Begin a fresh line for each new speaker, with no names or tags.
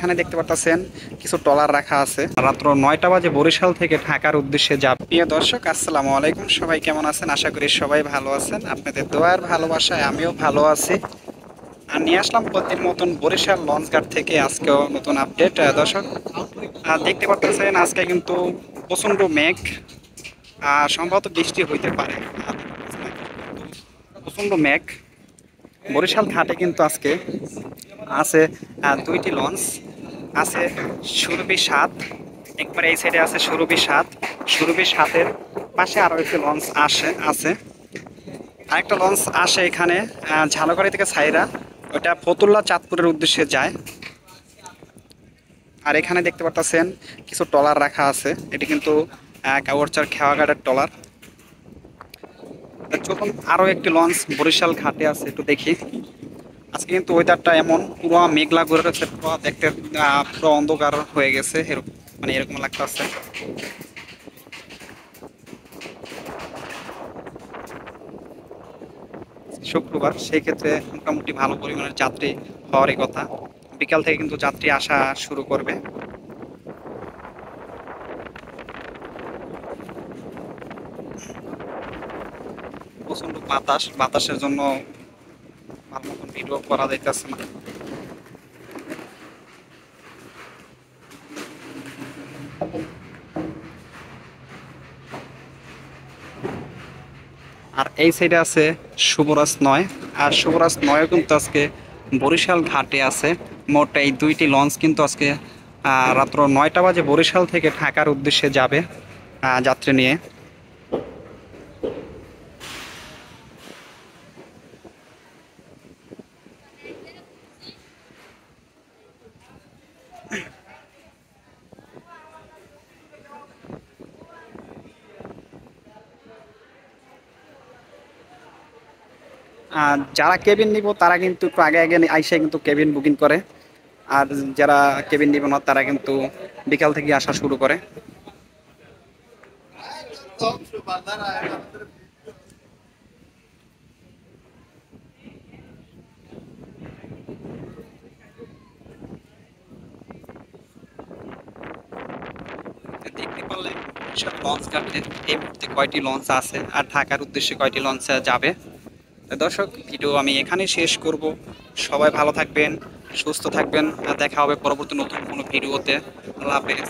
এখানে দেখতে পাচ্ছেন কিছু ট্রলার রাখা আছে। রাত্র ৯টা বাজে বরিশাল থেকে ঢাকার উদ্দেশ্যে যাবে। প্রিয় দর্শক, আসসালামু আলাইকুম। সবাই কেমন আছেন? আশা করি সবাই ভালো আছেন। আপনাদের দোয়ার ভালোবাসায় আমিও ভালো আছি। আর নিয়ে আসলাম প্রতিদিন মতন বরিশাল লঞ্চঘাট থেকে আজকেও নতুন আপডেট। দর্শক, দেখতে পাচ্ছেন আজকে কিন্তু প্রচণ্ড মেঘ, সম্ভবত বৃষ্টি হইতে পারে। প্রচণ্ড মেঘ। বরিশাল ঘাটে কিন্তু আজকে আছে দুইটি লঞ্চ আছে। সুরভি ৭, একবার এই সাইডে আছে সুরভি ৭। সুরভি ৭-এর পাশে আরও একটি লঞ্চ আছে। আরেকটা লঞ্চ আসে এখানে ঝালকাড়ি থেকে ছাইরা, ওটা ফতুল্লা চাঁদপুরের উদ্দেশ্যে যায়। আর এখানে দেখতে পাচ্ছেন কিছু ট্রলার রাখা আছে। এটি কিন্তু কাউরচার খেওয়াঘাটের ট্রলার। চলুন আরও একটি লঞ্চ বরিশাল ঘাটে আছে, একটু দেখি। আজকে কিন্তু ওয়েদারটা এমন পুরো মেঘলা করে রয়েছে, পুরো দেখতে পুরো অন্ধকার হয়ে গেছে, মানে এরকম লাগতেছে। শুক্রবার, সেই ক্ষেত্রে মোটামুটি ভালো পরিমাণের যাত্রী হওয়ারই কথা। বিকাল থেকে কিন্তু যাত্রী আসা শুরু করবে। প্রচন্ড বাতাসের জন্য ভালো মতন ভিডিও করা যাইতেছে না। আর এই সাইডে আছে শুভরাজ ৯। আর শুভরাজ ৯ও কিন্তু আজকে বরিশাল ঘাটে আছে। মোট এই দুইটি লঞ্চ কিন্তু আজকে রাত্র ৯টা বাজে বরিশাল থেকে ঢাকার উদ্দেশ্যে যাবে যাত্রী নিয়ে। যারা কেবিন নিব তারা কিন্তু একটু আগে আগে আইসে কিন্তু কেবিন বুকিং করে। আর যারা কেবিন নিব না তারা কিন্তু বিকাল থেকে আসা শুরু করে। দেখতে পারলেন লঞ্চ ঘাটে এই মুহূর্তে কয়টি লঞ্চ আছে আর ঢাকার উদ্দেশ্যে কয়টি লঞ্চ যাবে। দর্শক, ভিডিও আমি এখানেই শেষ করব। সবাই ভালো থাকবেন, সুস্থ থাকবেন। দেখা হবে পরবর্তী নতুন কোনো ভিডিওতে। আল্লাহ হাফেজ।